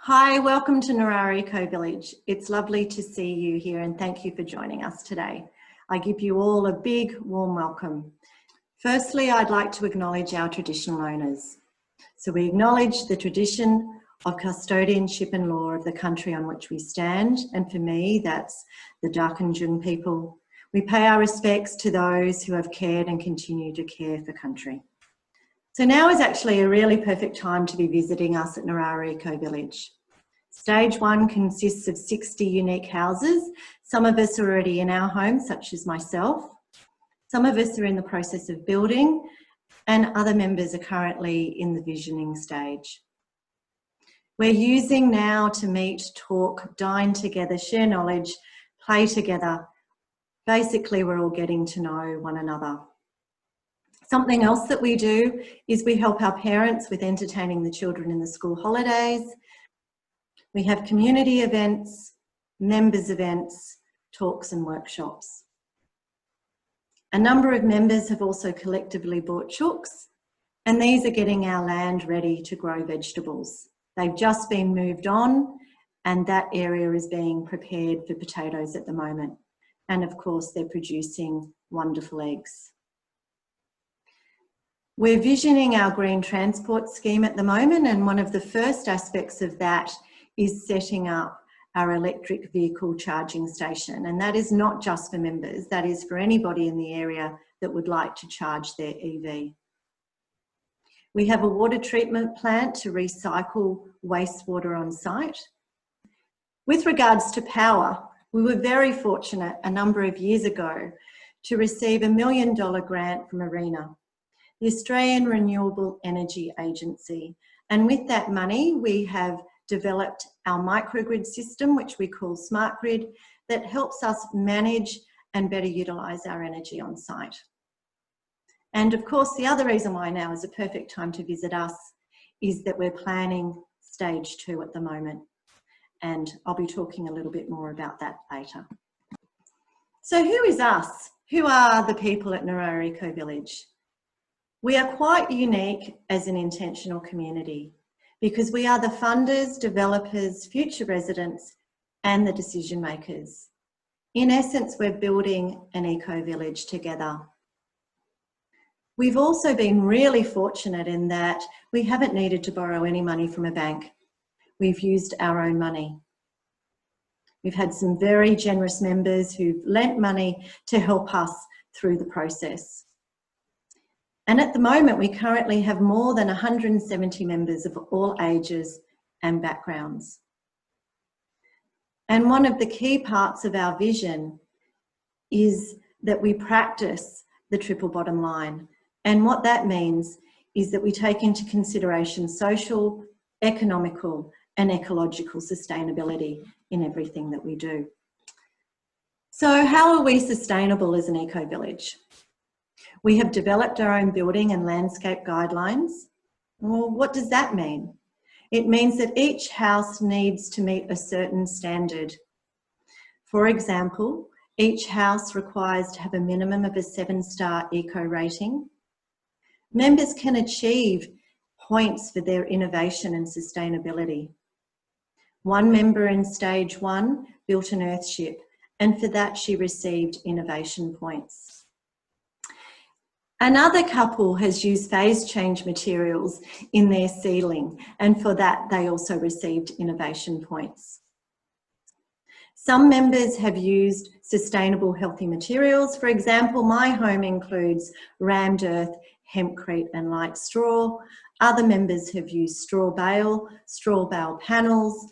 Hi, welcome to Narara Eco Village. It's lovely to see you here and thank you for joining us today. I give you all a big warm welcome. Firstly, I'd like to acknowledge our traditional owners. So we acknowledge the tradition of custodianship and law of the country on which we stand, and for me that's the Darkinjung people. We pay our respects to those who have cared and continue to care for country. So now is actually a really perfect time to be visiting us at Narara Eco Village. Stage 1 consists of 60 unique houses. Some of us are already in our homes, such as myself. Some of us are in the process of building, and other members are currently in the visioning stage. We're using now to meet, talk, dine together, share knowledge, play together. Basically, we're all getting to know one another. Something else that we do is we help our parents with entertaining the children in the school holidays. We have community events, members events, talks and workshops. A number of members have also collectively bought chooks, and these are getting our land ready to grow vegetables. They've just been moved on, and that area is being prepared for potatoes at the moment. And of course, they're producing wonderful eggs. We're visioning our green transport scheme at the moment, and one of the first aspects of that is setting up our electric vehicle charging station. And that is not just for members, that is for anybody in the area that would like to charge their EV. We have a water treatment plant to recycle wastewater on site. With regards to power, we were very fortunate a number of years ago to receive a $1 million grant from ARENA, the Australian Renewable Energy Agency. And with that money, we have developed our microgrid system, which we call Smart Grid, that helps us manage and better utilise our energy on site. And of course, the other reason why now is a perfect time to visit us is that we're planning stage 2 at the moment. And I'll be talking a little bit more about that later. So who is us? Who are the people at Narara Eco Village? We are quite unique as an intentional community because we are the funders, developers, future residents, and the decision makers. In essence, we're building an eco-village together. We've also been really fortunate in that we haven't needed to borrow any money from a bank. We've used our own money. We've had some very generous members who've lent money to help us through the process. And at the moment, we currently have more than 170 members of all ages and backgrounds. And one of the key parts of our vision is that we practice the triple bottom line. And what that means is that we take into consideration social, economical, and ecological sustainability in everything that we do. So how are we sustainable as an eco-village? We have developed our own building and landscape guidelines. Well, what does that mean? It means that each house needs to meet a certain standard. For example, each house requires to have a minimum of a 7-star eco rating. Members can achieve points for their innovation and sustainability. One member in stage 1 built an earthship, and for that she received innovation points. Another couple has used phase change materials in their ceiling, and for that they also received innovation points. Some members have used sustainable healthy materials. For example, my home includes rammed earth, hempcrete and light straw. Other members have used straw bale panels,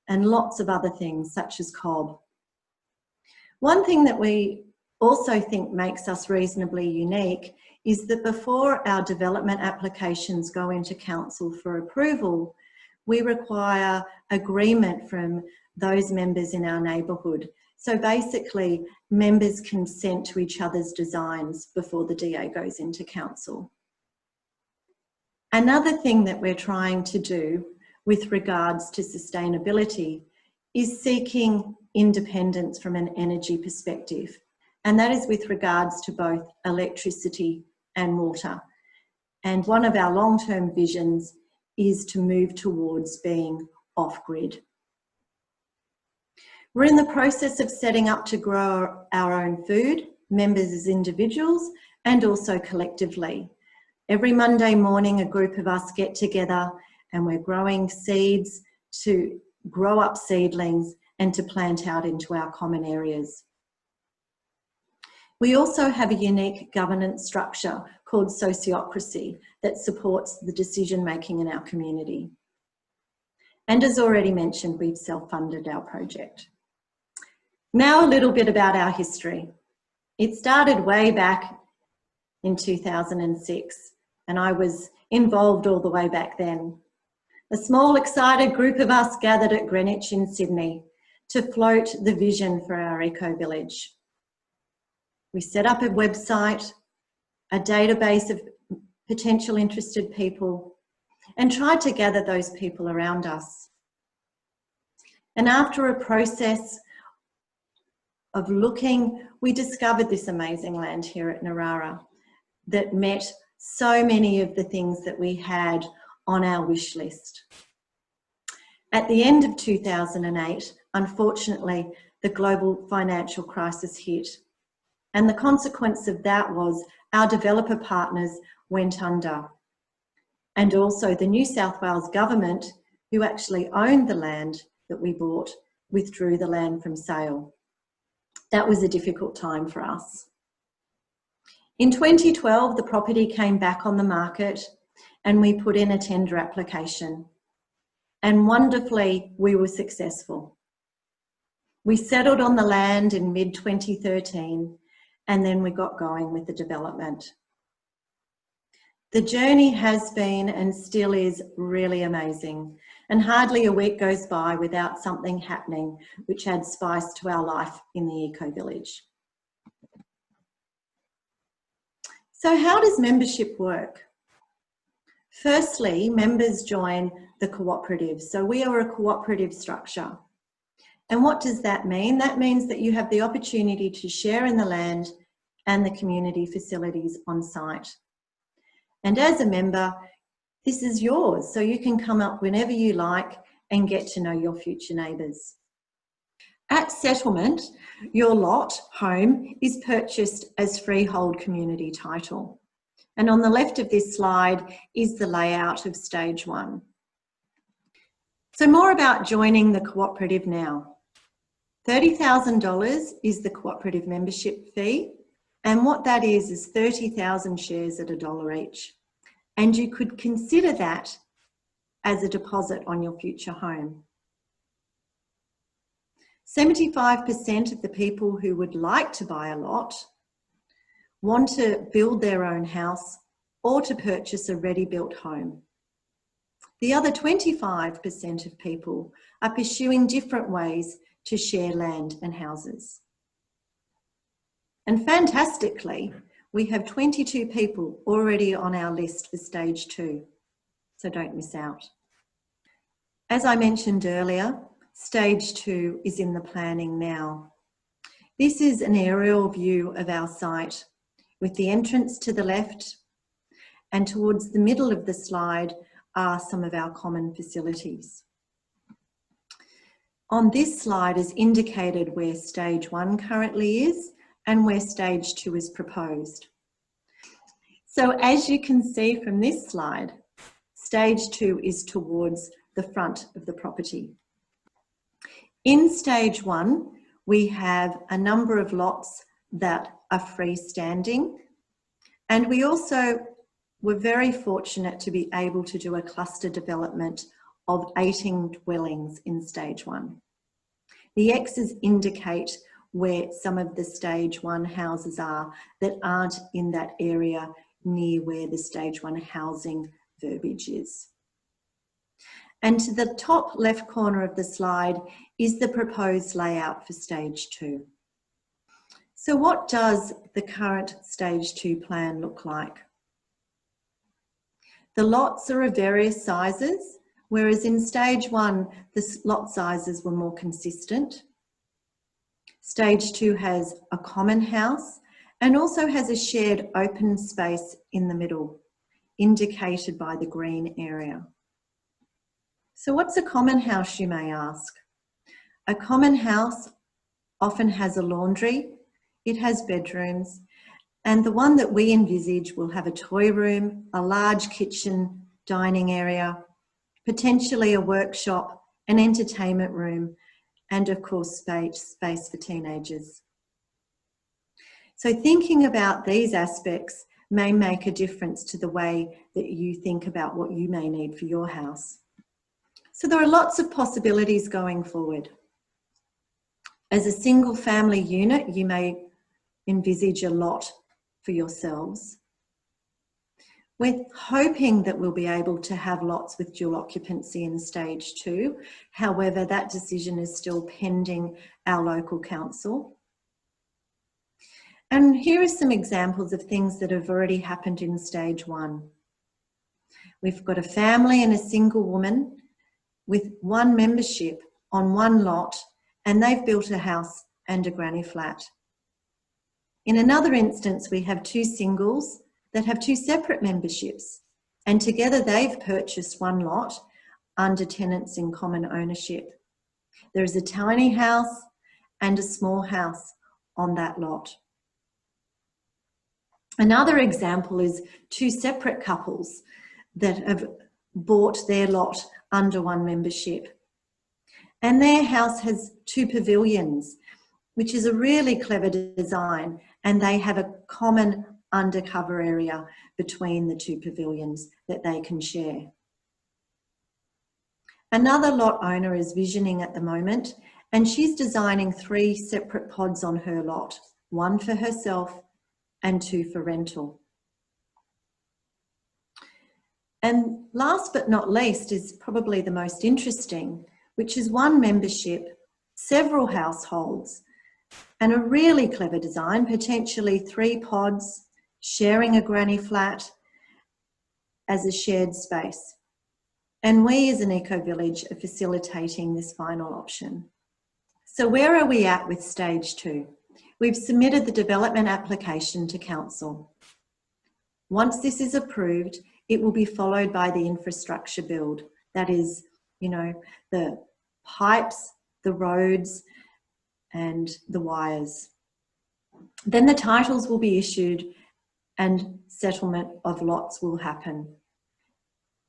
and lots of other things such as cob. One thing that we also think makes us reasonably unique is that before our development applications go into council for approval, we require agreement from those members in our neighbourhood. So basically, members consent to each other's designs before the DA goes into council. Another thing that we're trying to do with regards to sustainability is seeking independence from an energy perspective. And that is with regards to both electricity and water. And one of our long-term visions is to move towards being off-grid. We're in the process of setting up to grow our own food, members as individuals and also collectively. Every Monday morning, a group of us get together and we're growing seeds to grow up seedlings and to plant out into our common areas. We also have a unique governance structure called sociocracy that supports the decision-making in our community. And as already mentioned, we've self-funded our project. Now a little bit about our history. It started way back in 2006, and I was involved all the way back then. A small, excited group of us gathered at Greenwich in Sydney to float the vision for our eco-village. We set up a website, a database of potential interested people, and tried to gather those people around us. And after a process of looking, we discovered this amazing land here at Narara that met so many of the things that we had on our wish list. At the end of 2008, unfortunately, the global financial crisis hit. And the consequence of that was our developer partners went under. And also the New South Wales government, who actually owned the land that we bought, withdrew the land from sale. That was a difficult time for us. In 2012, the property came back on the market and we put in a tender application. And wonderfully, we were successful. We settled on the land in mid-2013 and then we got going with the development. The journey has been and still is really amazing, and hardly a week goes by without something happening which adds spice to our life in the eco-village. So how does membership work? Firstly, members join the cooperative. So we are a cooperative structure. And what does that mean? That means that you have the opportunity to share in the land and the community facilities on site. And as a member, this is yours, so you can come up whenever you like and get to know your future neighbours. At settlement, your lot, home, is purchased as freehold community title. And on the left of this slide is the layout of stage 1. So more about joining the cooperative now. $30,000 is the cooperative membership fee, and what that is 30,000 shares at $1 each. And you could consider that as a deposit on your future home. 75% of the people who would like to buy a lot want to build their own house or to purchase a ready-built home. The other 25% of people are pursuing different ways to share land and houses. And fantastically, we have 22 people already on our list for stage 2, so don't miss out. As I mentioned earlier, stage 2 is in the planning now. This is an aerial view of our site with the entrance to the left, and towards the middle of the slide are some of our common facilities. On this slide is indicated where stage 1 currently is and where stage 2 is proposed. So as you can see from this slide, stage 2 is towards the front of the property. In stage 1, we have a number of lots that are freestanding, and we also were very fortunate to be able to do a cluster development of 18 dwellings in stage 1. The X's indicate where some of the stage 1 houses are that aren't in that area near where the stage 1 housing verbiage is. And to the top left corner of the slide is the proposed layout for stage 2. So what does the current stage 2 plan look like? The lots are of various sizes, whereas in stage 1, the lot sizes were more consistent. Stage 2 has a common house and also has a shared open space in the middle, indicated by the green area. So what's a common house, you may ask? A common house often has a laundry, it has bedrooms, and the one that we envisage will have a toy room, a large kitchen, dining area, potentially a workshop, an entertainment room, and of course space for teenagers. So thinking about these aspects may make a difference to the way that you think about what you may need for your house. So there are lots of possibilities going forward. As a single family unit, you may envisage a lot for yourselves. We're hoping that we'll be able to have lots with dual occupancy in stage 2. However, that decision is still pending our local council. And here are some examples of things that have already happened in stage 1. We've got a family and a single woman with one membership on one lot, and they've built a house and a granny flat. In another instance, we have 2 singles that have 2 separate memberships, and together they've purchased one lot under tenants in common ownership. There is a tiny house and a small house on that lot. Another example is 2 separate couples that have bought their lot under one membership. And their house has 2 pavilions, which is a really clever design, and they have a common undercover area between the 2 pavilions that they can share. Another lot owner is visioning at the moment, and she's designing 3 separate pods on her lot, 1 for herself and 2 for rental. And last but not least is probably the most interesting, which is 1 membership, several households, and a really clever design, potentially 3 pods, sharing a granny flat as a shared space. And we as an eco-village are facilitating this final option. So where are we at with stage 2? We've submitted the development application to council. Once this is approved, it will be followed by the infrastructure build. That is, the pipes, the roads, and the wires. Then the titles will be issued and settlement of lots will happen.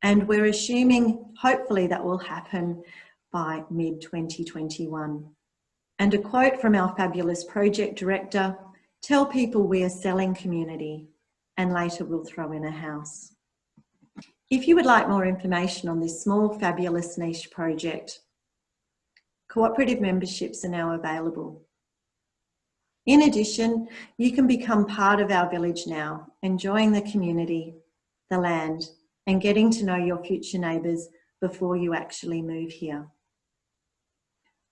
And we're assuming, hopefully, that will happen by mid-2021. And a quote from our fabulous project director, "Tell people we are selling community, and later we'll throw in a house." If you would like more information on this small, fabulous niche project, cooperative memberships are now available. In addition, you can become part of our village now, enjoying the community, the land, and getting to know your future neighbours before you actually move here.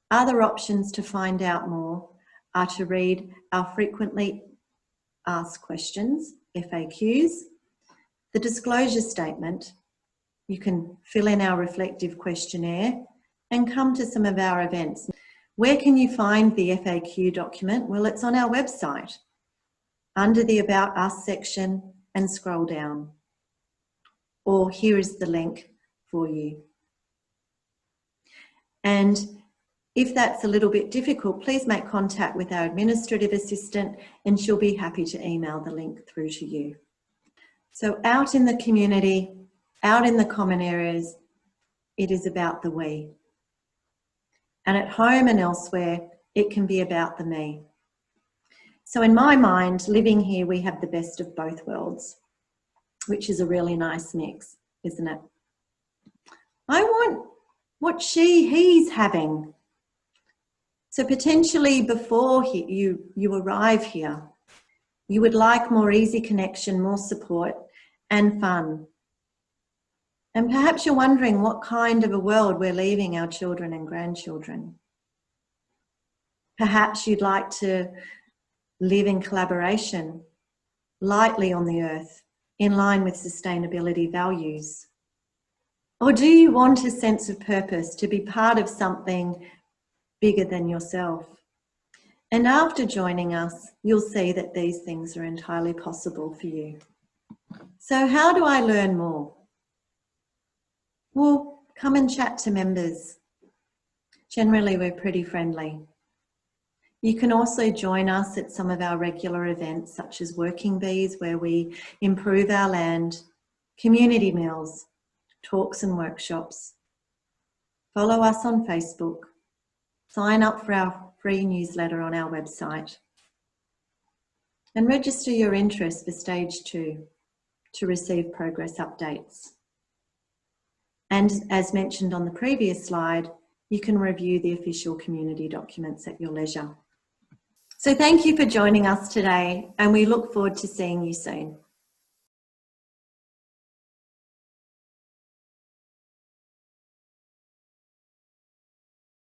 Other options to find out more are to read our frequently asked questions, FAQs, the disclosure statement. You can fill in our reflective questionnaire and come to some of our events. Where can you find the FAQ document? Well, it's on our website under the About Us section, and scroll down. Or here is the link for you. And if that's a little bit difficult, please make contact with our administrative assistant and she'll be happy to email the link through to you. So out in the community, out in the common areas, it is about the we. And at home and elsewhere, it can be about the me. So in my mind, living here, we have the best of both worlds, which is a really nice mix, isn't it? I want what he's having. So potentially before you arrive here, you would like more easy connection, more support and fun. And perhaps you're wondering what kind of a world we're leaving our children and grandchildren. Perhaps you'd like to live in collaboration, lightly on the earth, in line with sustainability values. Or do you want a sense of purpose, to be part of something bigger than yourself? And after joining us, you'll see that these things are entirely possible for you. So how do I learn more? Well, Come and chat to members. Generally, we're pretty friendly. You can also join us at some of our regular events, such as Working Bees, where we improve our land, community meals, talks and workshops. Follow us on Facebook. Sign up for our free newsletter on our website. And register your interest for Stage 2 to receive progress updates. And as mentioned on the previous slide, you can review the official community documents at your leisure. So thank you for joining us today, and we look forward to seeing you soon.